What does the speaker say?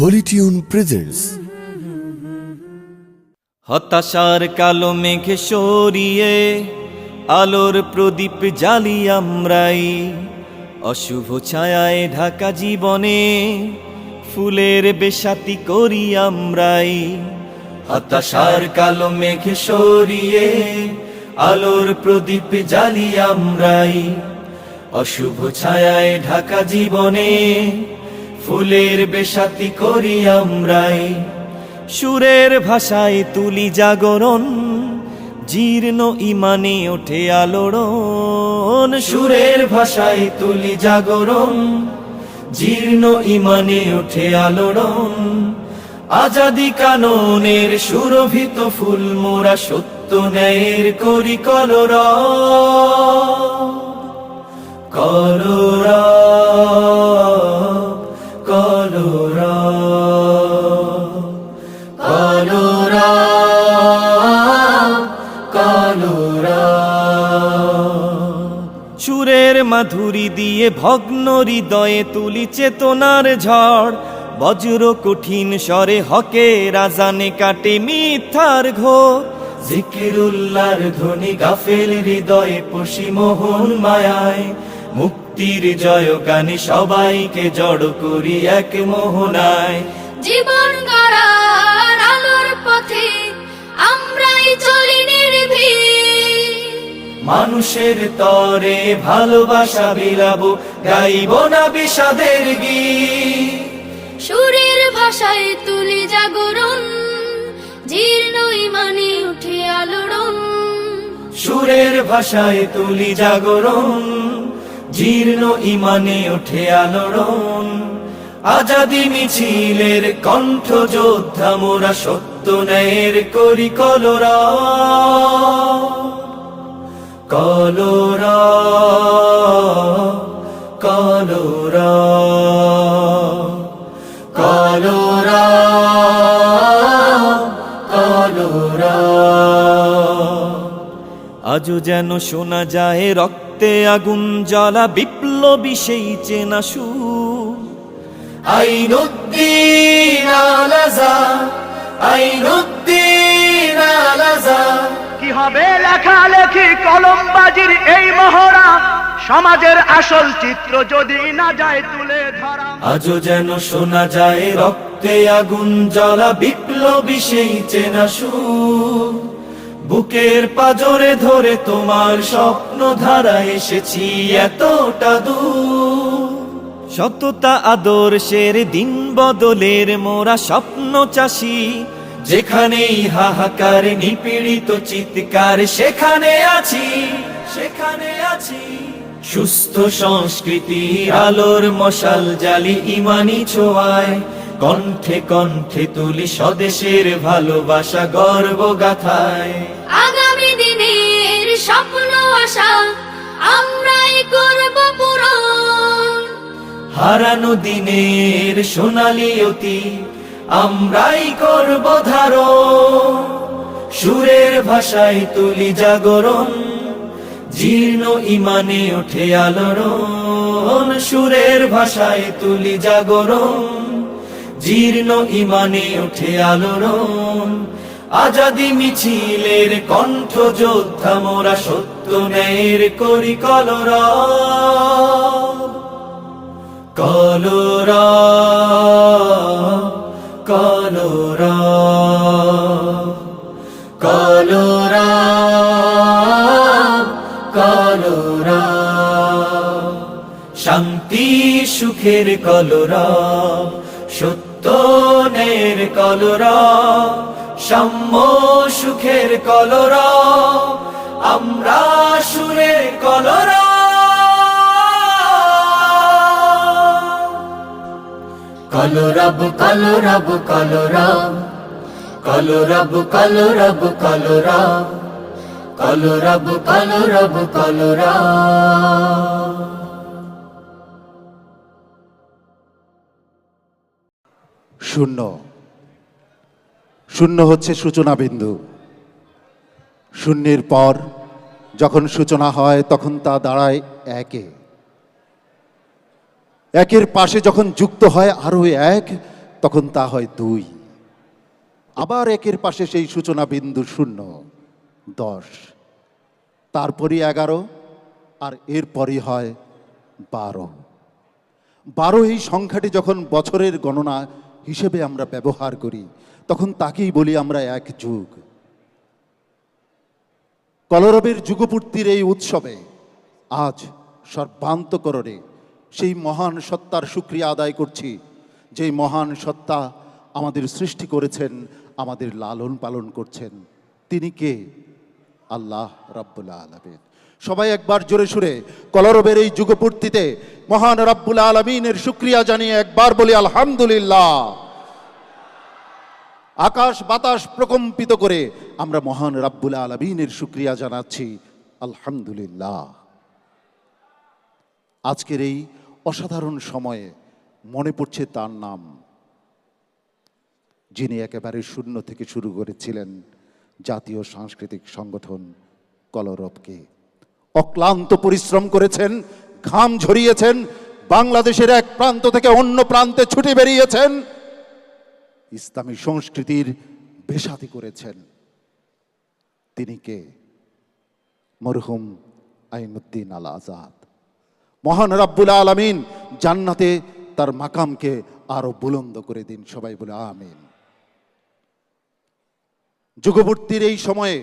Holi tune presents. হতাশার কালো মেঘে সরিয়ে আলোর প্রদীপ জ্বালি আমরাই, অশুভ ছায়ায় ঢাকা জীবনে ফুলের বেশাতি করি আমরাই। হতাশার কালো মেঘে সরিয়ে আলোর প্রদীপ জ্বালি আমরাই, অশুভ ছায়ায় ঢাকা জীবনে ফুলের বেশাতি করি আমরাই। সুরের ভাষায় তুলি জাগরণ, জীর্ণ ইমানে ওঠে আলোড়ন। সুরের ভাষায় তুলি জাগরণ, জীর্ণ ইমানে ওঠে আলোড়ন। আজাদি কাননের সুরভিত ফুল মোরা সত্য ন্যায়ের করি কলরব, কলরব, কলরব, কলরব, কলরব। সুরের মাধুরী দিয়ে ভগ্ন হৃদয়ে তুলি চেতনার ঝড়, বজ্র কঠিন স্বরে হকের আজানে কাটে মিথ্যার ঘোর। জিকিরুল্লাহর ধ্বনি গাফেল হৃদয়ে পশি মোহন মায়ায়, মুক্তির জয় গানে সবাইকে জড় করি এক মোহনায়। জীবন গড়ার আলোর পথে আমরাই চলি নির্ভীক, মানুষের তরে ভালোবাসা বিলাবো, গাইব না বিষাদের গীত। সুরের ভাষায় তুলি জাগরণ, জীর্ণ ইমানে উঠে আলোড়ন। সুরের ভাষায় তুলি জাগরণ, জীর্ণ ইমানে ওঠে আলোড়ন। আজাদি মিছিলের কণ্ঠ যোদ্ধা মোরা সত্য ন্যায়ের করি কলরব, কলরব, কলরব, কলরব, কলরব। আজও যেন শোনা যায় রক্তে আগুন জ্বালা বিপ্লবী সেই চেনা সুর। আইনুদ্দিন আল আযাদ, আইনুদ্দিন আল আযাদ। কি হবে লেখালেখি কলমবাজির এই মহড়া, সমাজের আসল চিত্র যদি না যায় তুলে ধরা। আজও যেন শোনা যায় রক্তে আগুন জ্বালা বিপ্লবী সেই চেনা সুর। বুকের পাজরে ধরে তোমার স্বপ্ন ধারা এসেছি এতটা দূর। সততা আদর্শের দিন বদলের মোরা স্বপ্ন চাষি, যেখানেই হাহাকার নিপীড়িত চিৎকার সেখানে আছি, সেখানে আছি। সুস্থ সংস্কৃতি আলোর মশাল জ্বালি ইমানি ছোঁয়ায়, কণ্ঠে কণ্ঠে তুলি স্বদেশের ভালোবাসা গর্ব গাথায়। আগামী দিনের স্বপ্ন আশা আমরাই করব পূরণ, হারানো দিনের সোনালি অতীত আমরাই করব ধারণ। সুরের ভাষায় তুলি জাগরণ, জীর্ণ ইমানে ওঠে আলোড়ন। সুরের ভাষায় তুলি জাগরণ, জীর্ণ ইমানে ওঠে আলোড়ন। আজাদি মিছিলের কণ্ঠ যোদ্ধা মোরা সত্য ন্যায়ের করি কলরব, কলরব, কলরব, কলরব, কলরব। শান্তি সুখের কলরব, সত্য ন্যায়ের কলরব, সাম্য সুখের কলরব, আমরা সুরের কলরব। কলরব কলরব কলরব, কলরব কলরব কলরব, কলরব কলরব কলরব। শূন্য, শূন্য হচ্ছে সূচনা বিন্দু। শূন্যের পর যখন সূচনা হয় তখন তা দাঁড়ায় একে। একের পাশে যখন যুক্ত হয় আরো এক, তখন তা হয় 2, আবার 1-এর পাশে সেই সূচনা বিন্দু 0, 10, তারপরই 11, আর এরপরই হয় 12। 12 এই সংখ্যাটি যখন বছরের গণনা হিসেবে আমরা ব্যবহার করি, তখন তাকেই বলি আমরা এক যুগ। কলরবের যুগপূর্তির এই উৎসবে আজ সর্বান্তকরণে সেই মহান সত্তার শুকরিয়া আদায় করছি, যেই মহান সত্তা আমাদের সৃষ্টি করেছেন, আমাদের লালন পালন করছেন। তিনি কে? আল্লাহ রাব্বুল আলামিন। সবাই একবার জোরে সুরে কলরবের এই যুগপূর্তিতে মহান রাব্বুল আলামিনের শুকরিয়া জানিয়ে একবার বলি আলহামদুলিল্লাহ। আকাশ বাতাস প্রকম্পিত করে আমরা মহান রাব্বুল আলামিনের শুকরিয়া জানাচ্ছি, আলহামদুলিল্লাহ। আজকের এই অসাধারণ সময়ে মনে পড়ছে তার নাম, যিনি একেবারে শূন্য থেকে শুরু করেছিলেন জাতীয় সাংস্কৃতিক সংগঠন কলরবকে। অক্লান্ত পরিশ্রম করেছেন, ঘাম ঝরিয়েছেন, বাংলাদেশের এক প্রান্ত থেকে অন্য প্রান্তে ছুটে বেরিয়েছেন, ইসলামী সংস্কৃতির বেশাতি করেছেন। তিনি কে? মরহুম আইনুদ্দিন আল আজাদ। মহান রাব্বুল আলামিন জান্নাতে তার মাকামকে আরো বুলন্দ করে দিন, সবাই বলে আমিন। যুগপূর্তির এই সময়ে